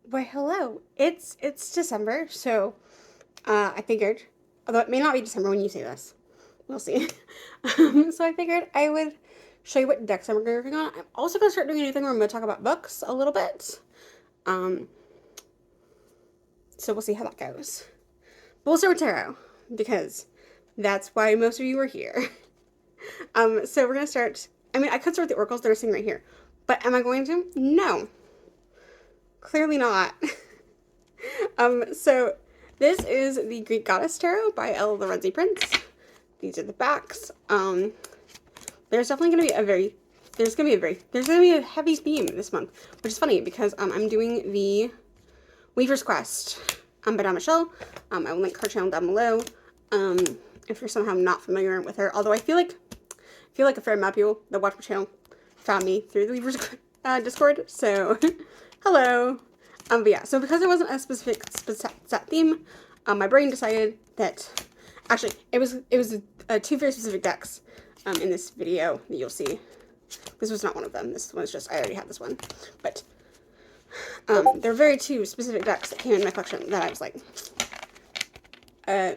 Why, hello. It's December, so I figured, although it may not be December when you say this, we'll see. So I figured I would show you what decks I'm working on. I'm also gonna start doing a new thing where I'm gonna talk about books a little bit. Um, so we'll see how that goes. But we'll start with tarot because that's why most of you are here. So we're gonna start. I mean, I could start with the oracles that are sitting right here, but am I going to? No, clearly not. So this is the Greek Goddess Tarot by Ella Lorenzi Prince. These are the backs. There's definitely going to be there's going to be a heavy theme this month, which is funny because I'm doing the Weaver's Quest by Donna Michelle. I will link her channel down below. If you're somehow not familiar with her, although I feel like a fair amount of people that watch my channel found me through the Weaver's Discord. So hello. But yeah, so because it wasn't a specific set theme, my brain decided that actually it was two very specific decks in this video that you'll see. This was not one of them. This one's just I already had this one, but there are very two specific decks that came in my collection that I was like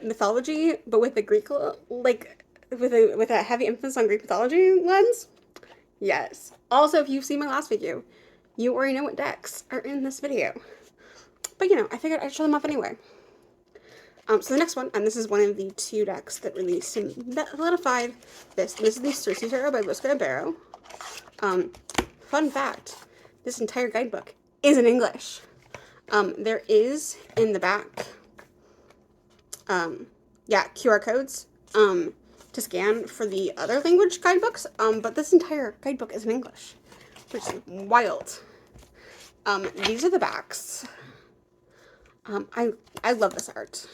mythology, but with the Greek like with a heavy emphasis on Greek mythology lens. Yes. Also, if you've seen my last video, you already know what decks are in this video. But you know, I figured I'd show them off anyway. So the next one, and this is one of the two decks that really solidified this. This is the Circe Tarot by Bosco Barrow. Fun fact, this entire guidebook is in English. There is in the back, QR codes to scan for the other language guidebooks, but this entire guidebook is in English, which is wild. These are the backs. I love this art.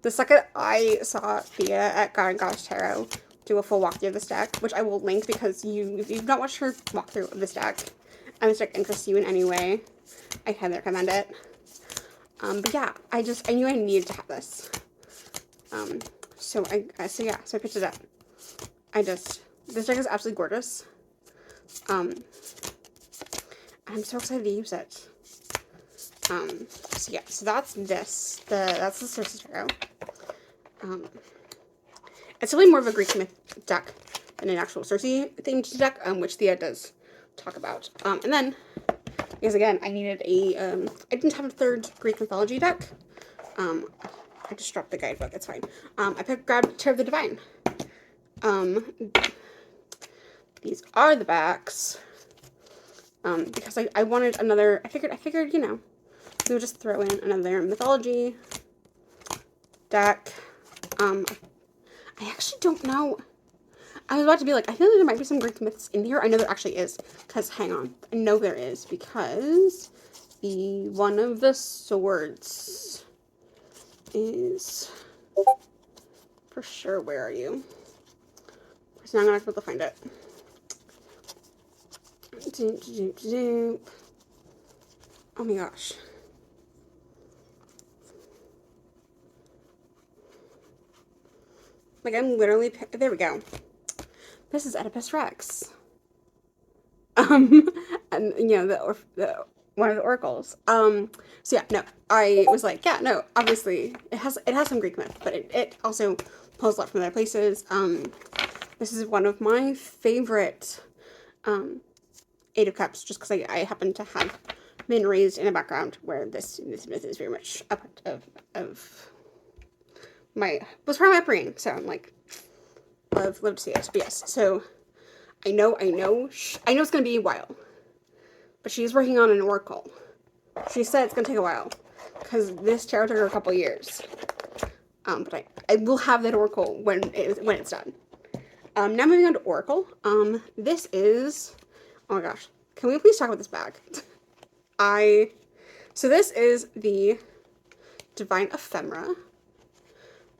The second I saw Thea at God and Goddess Tarot do a full walkthrough of this deck, which I will link because if you've not watched her walkthrough of this deck, and this deck interests you in any way, I highly recommend it. But yeah, I knew I needed to have this. So I picked it up. This deck is absolutely gorgeous. I'm so excited to use it. So yeah, so that's that's the Circe Tarot. It's really more of a Greek myth deck than an actual Circe themed deck, which Thea does talk about. And then, because again, I needed I didn't have a third Greek mythology deck. I just dropped the guidebook, it's fine. I grabbed Tarot of the Divine. These are the backs. Because I wanted another, I figured, you know, we would just throw in another mythology deck. I actually don't know. I was about to be like, I feel like there might be some Greek myths in here. I know there actually is. Because, hang on. I know there is. Because the one of the swords is for sure. Where are you? So now I'm not able to find it. Oh my gosh. Like, I'm literally, there we go. This is Oedipus Rex. And, you know, the one of the oracles. So yeah, no, I was like, yeah, no, obviously, it has some Greek myth, but it also pulls a lot from other places. This is one of my favorite, Eight of Cups, just because I happen to have been raised in a background where this myth is very much a part of was part of my upbringing, so I'm like, love to see it. But yes, so I know it's gonna be a while, but she's working on an oracle. She said it's gonna take a while because this tarot took her a couple years. But I will have that oracle when it's done. Now moving on to oracle. This is, oh my gosh, can we please talk about this bag? So this is the Divine Ephemera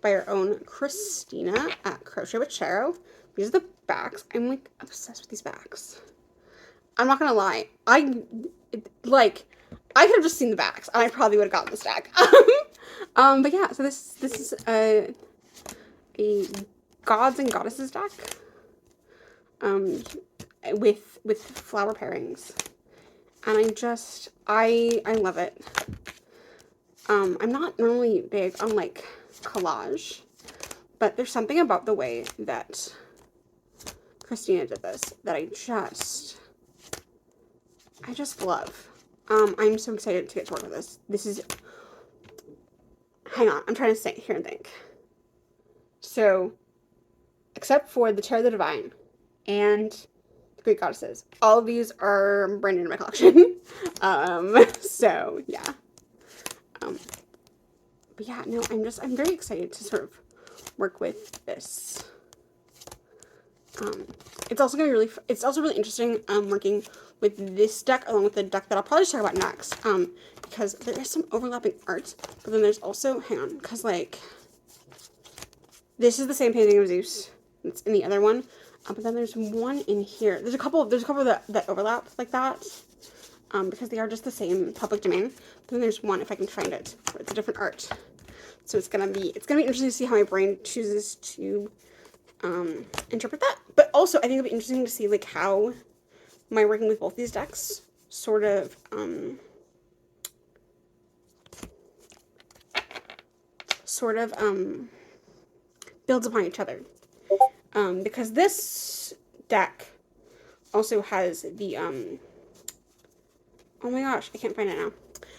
by our own Christina at Crochet with Tarot. These are the backs. I'm like obsessed with these backs. I'm not gonna lie. I could have just seen the backs and I probably would have gotten this deck. But yeah, so this is a gods and goddesses deck. With flower pairings. And I love it. I'm not normally big on, like, collage, but there's something about the way that Christina did this that I just love. I'm so excited to get to work with this. This is, hang on, I'm trying to sit here and think. So, except for the Tarot of the Divine and the Greek Goddesses, all of these are brand new in my collection. So yeah. But yeah, no, I'm very excited to sort of work with this. It's also gonna be it's also really interesting working with this deck along with the deck that I'll probably talk about next, because there is some overlapping art, but then there's also, hang on, because like this is the same painting of Zeus that's in the other one, but then there's one in here. There's a couple that overlap like that, because they are just the same public domain. But then there's one, if I can find it, where it's a different art. So it's gonna be interesting to see how my brain chooses to interpret that. But also, I think it'll be interesting to see like how my working with both these decks sort of builds upon each other. Because this deck also has the oh my gosh, I can't find it now.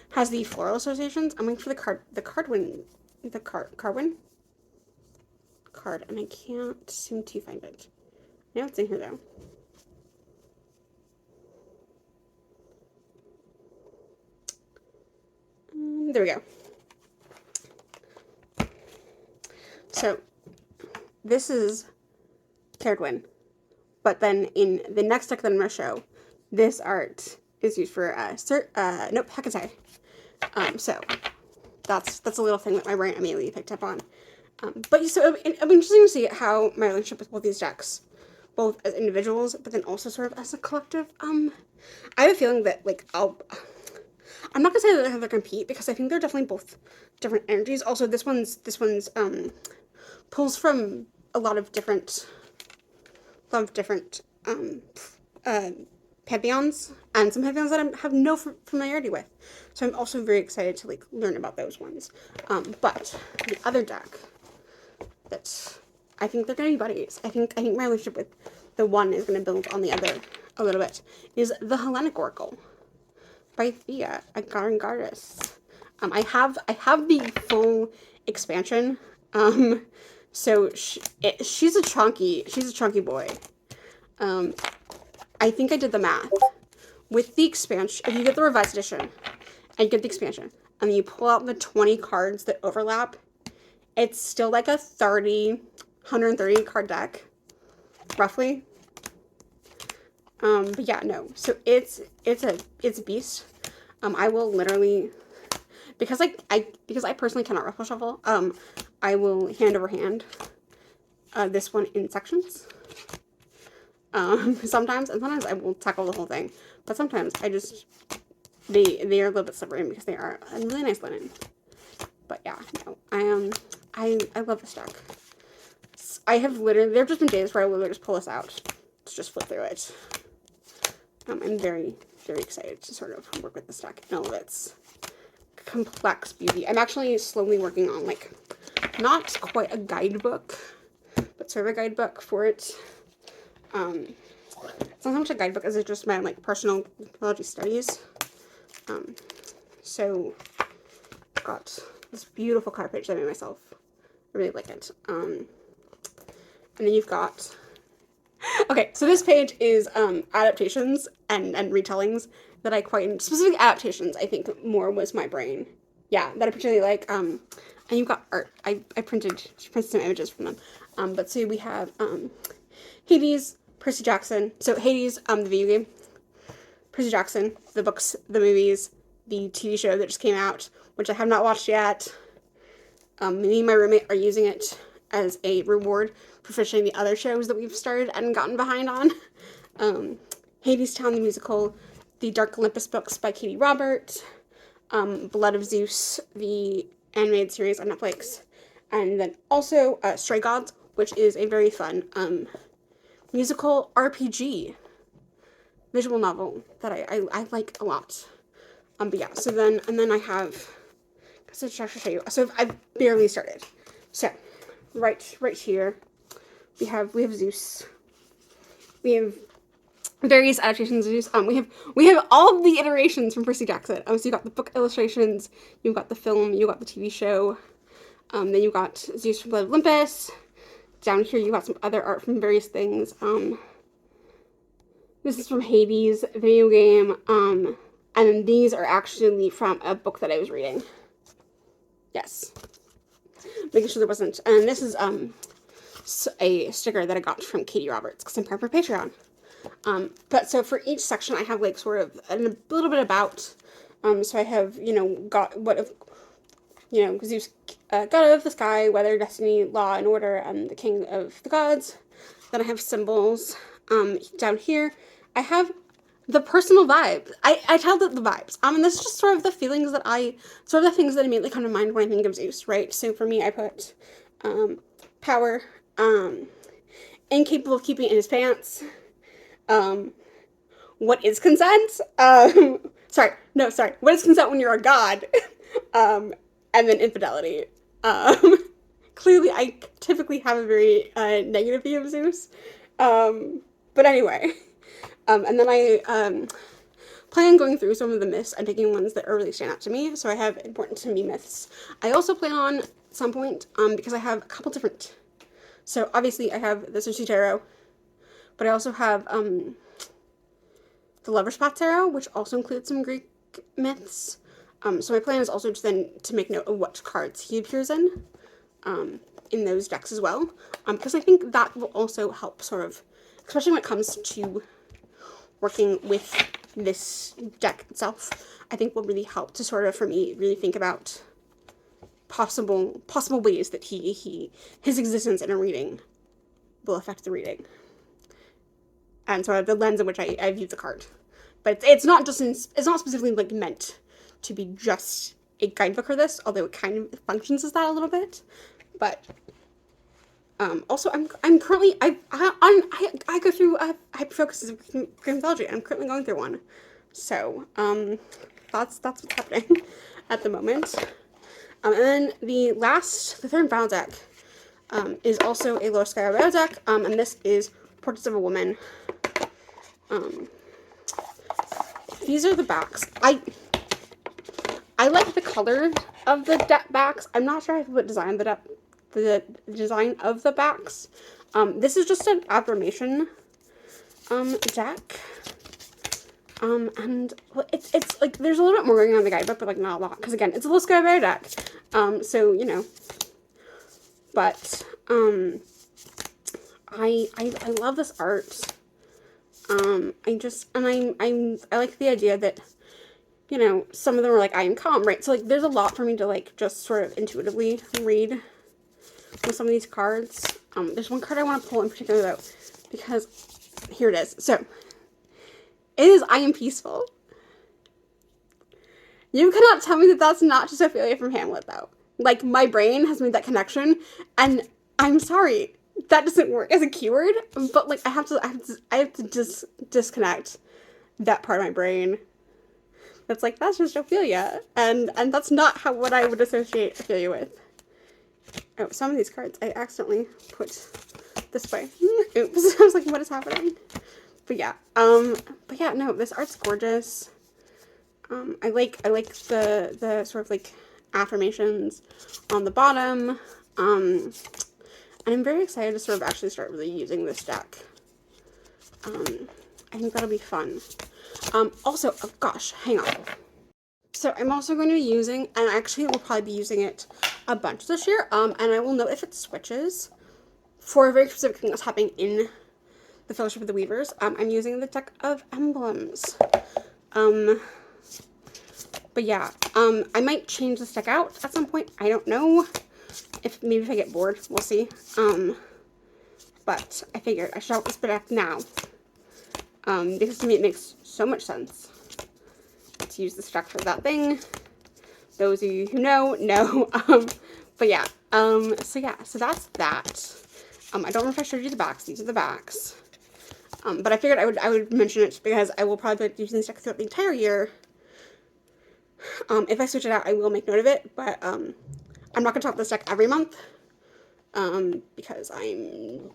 Has the floral associations. I'm waiting for the card, and I can't seem to find it. Now it's in here though. There we go. So this is Caradwyn, but then in the next deck that I'm going to show, this art is used for Hecate. So that's a little thing that my brain immediately picked up on. But so it'll be interesting to see how my relationship with both these decks, both as individuals, but then also sort of as a collective. I have a feeling that like I'm not gonna say that they're compete, because I think they're definitely both different energies. Also, this one's pulls from a lot of different pantheons, and some pantheons that I have no familiarity with. So I'm also very excited to like learn about those ones. But the other deck that I think they're gonna be buddies. I think my relationship with the one is gonna build on the other a little bit. Is the Hellenic Oracle by Thea, a Garden Goddess. I have the full expansion. So she's a chunky boy. I think I did the math. With the expansion, if you get the revised edition, and you get the expansion, and you pull out the 20 cards that overlap, it's still like a 130 card deck, roughly. But yeah, no. So it's a beast. I will literally, because I personally cannot ruffle shuffle, I will hand over hand this one in sections. Sometimes I will tackle the whole thing, but sometimes they are a little bit slippery because they are a really nice linen. But yeah, no, I love this deck. There have just been days where I literally just pull this out to just flip through it. I'm very, very excited to sort of work with this deck and all of its complex beauty. I'm actually slowly working on like not quite a guidebook, but sort of a guidebook for it. It's not so much a guidebook as it's just my like personal mythology studies. So I've got this beautiful card page that I made myself. I really like it. And then you've got, okay, so this page is adaptations and retellings that I quite, specific adaptations I think more was my brain. Yeah, that I particularly like. And you've got art. I printed some images from them. But so we have Hades, Percy Jackson. So Hades, the video game. Percy Jackson, the books, the movies, the TV show that just came out, which I have not watched yet. Me and my roommate are using it as a reward for finishing the other shows that we've started and gotten behind on. Hades Town, the musical, the Dark Olympus books by Katie Robert, Blood of Zeus, the animated series on Netflix, and then also Stray Gods, which is a very fun musical RPG visual novel that I like a lot. But yeah, so then, and then I have, so to show you, so I've barely started. So, right here, we have Zeus. We have various adaptations of Zeus. We have all of the iterations from Percy Jackson. So you got the book illustrations, you've got the film, you got the TV show. Then you got Zeus from Blood of Olympus. Down here you got some other art from various things. This is from Hades video game. And then these are actually from a book that I was reading. Yes. Making sure there wasn't. And this is a sticker that I got from Katie Roberts because I'm part of her Patreon. But so for each section I have like sort of a little bit about. So I have, you know, got what of, you know, Zeus, god of the sky, weather, destiny, law, and order, and the king of the gods. Then I have symbols. Down here I have the personal vibes. I tell the vibes. And this is just sort of the feelings that sort of the things that immediately come to mind when I think of Zeus, right? So for me, I put, power, incapable of keeping it in his pants, what is consent? What is consent when you're a god? And then infidelity. Clearly I typically have a very, negative view of Zeus. But anyway. And then I plan on going through some of the myths and picking ones that really stand out to me. So I have important to me myths. I also plan on, at some point, because I have a couple different... So obviously I have the Circe Tarot, but I also have the Lover's Path Tarot, which also includes some Greek myths. So my plan is also to make note of what cards he appears in those decks as well. Because I think that will also help sort of, especially when it comes to working with this deck itself, I think will really help to sort of, for me, really think about possible ways that his existence in a reading will affect the reading. And sort of the lens in which I view the card. But it's not specifically like meant to be just a guidebook for this, although it kind of functions as that a little bit. But also I'm currently I go through hyperfocus of Greek mythology. I'm currently going through one, so that's what's happening at the moment. And then the third and final deck is also a Lower Sky Bio deck, and this is Portraits of a Woman. These are the backs. I like the color of the backs. I'm not sure what designed the design of the backs. This is just an affirmation deck. And well, it's like there's a little bit more going on in the guidebook, but like not a lot, because again, it's a Lower Sky Bio deck. So you know, but I love this art. I like the idea that, you know, some of them are like, I am calm, right? So like there's a lot for me to like just sort of intuitively read with some of these cards. There's one card I want to pull in particular though, because here it is. So it is I am peaceful. You cannot tell me that that's not just Ophelia from Hamlet though. Like my brain has made that connection, and I'm sorry, that doesn't work as a keyword, but like I have to just disconnect that part of my brain. That's like, that's just Ophelia, and that's not what I would associate Ophelia with. Oh, some of these cards I accidentally put this way. Oops, I was like, what is happening? But yeah, no, this art's gorgeous. I like the sort of like affirmations on the bottom. And I'm very excited to sort of actually start really using this deck. I think that'll be fun. Also, oh gosh, hang on. So I'm also going to be using, and actually will probably be using it a bunch this year, and I will note if it switches for a very specific thing that's happening in the Fellowship of the Weavers. I'm using the deck of emblems. But yeah, I might change this deck out at some point. I don't know. Maybe if I get bored, we'll see. But I figured I should out this deck now. Because to me it makes so much sense to use this deck for that thing. Those of you who know. But yeah, so that's that. I don't know if I showed you the backs. These are the backs. But I figured I would mention it because I will probably be using this deck throughout the entire year. If I switch it out, I will make note of it, but I'm not going to talk about this deck every month, because I'm,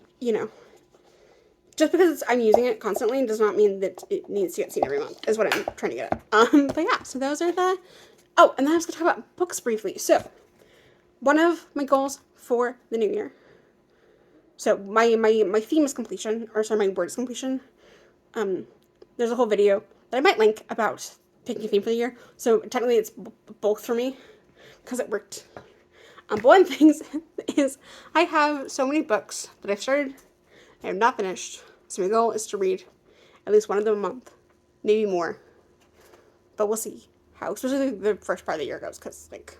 just because I'm using it constantly does not mean that it needs to get seen every month, is what I'm trying to get at. But yeah, so those are the, oh, and then I was going to talk about books briefly. So, one of my goals for the new year, so my theme is completion, or sorry, my word is completion. There's a whole video that I might link about picking a theme for the year. So technically it's both for me, because it worked. But one of the things is I have so many books that I've started, I have not finished. So my goal is to read at least one of them a month, maybe more. But we'll see how, especially the first part of the year goes, because like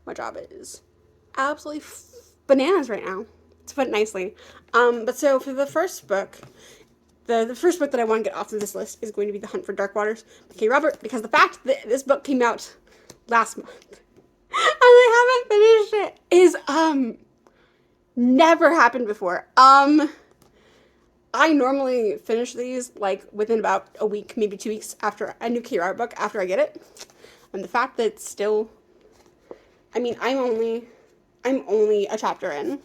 my job is absolutely bananas right now, to put it nicely. But so for the first book, the first book that I want to get off of this list is going to be The Hunt for Dark Waters by K. Robert, because the fact that this book came out last month and I haven't finished it is never happened before. I normally finish these like within about a week, maybe 2 weeks after a new K. Robert book, after I get it. And the fact that it's still, I mean, I'm only a chapter in,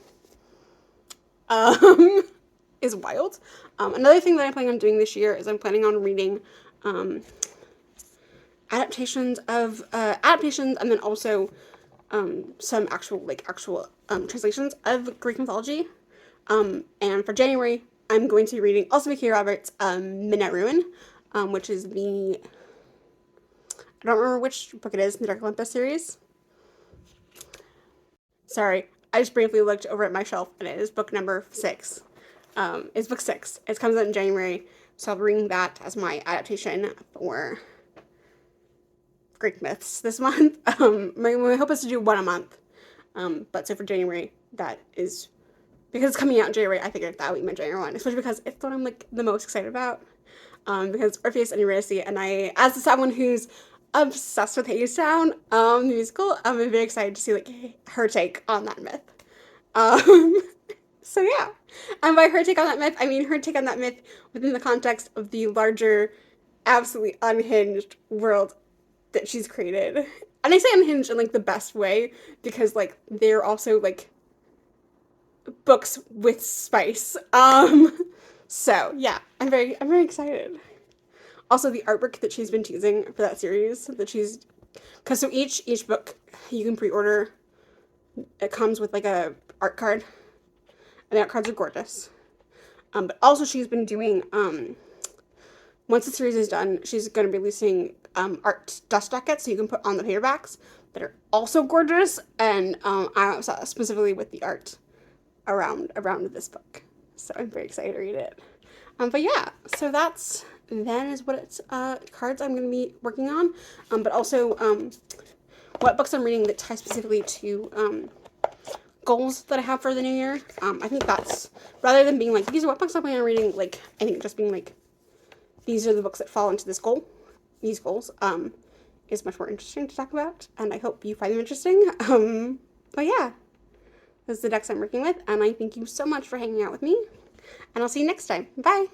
is wild. Another thing that I'm planning on doing this year is I'm planning on reading adaptations, and then also some actual translations of Greek mythology. And for January, I'm going to be reading also by K. Roberts, Midnight Ruin, which is the, I don't remember which book it is in the Dark Olympus series. Sorry, I just briefly looked over at my shelf, and it is book number 6. It's book 6. It comes out in January, so I'll bring that as my adaptation for Greek myths this month. My hope is to do one a month. But so for January, that is, because it's coming out in January, I figured that would be my January one, especially because it's what I'm like the most excited about. Because Orpheus and Eurydice, and I, as someone who's obsessed with Hadestown, the musical, I'm very excited to see like her take on that myth. So yeah, and by her take on that myth, I mean her take on that myth within the context of the larger, absolutely unhinged world that she's created. And I say unhinged in like the best way, because like they're also like books with spice. So yeah, I'm very excited. Also, the artwork that she's been choosing for that series, because so each book you can pre-order. It comes with like a art card, and the art cards are gorgeous. But also she's been doing, once the series is done, she's going to be releasing art dust jackets, so you can put on the paperbacks, that are also gorgeous. And I'm obsessed specifically with the art around this book, so I'm very excited to read it. But yeah, so that is what it's cards I'm going to be working on. But also what books I'm reading that tie specifically to goals that I have for the new year. I think that's, rather than being like, these are what books I'm planning on reading, like, I think just being like, these are the books that fall into this goal, these goals, is much more interesting to talk about, and I hope you find them interesting. But yeah, this is the decks I'm working with, and I thank you so much for hanging out with me, and I'll see you next time. Bye!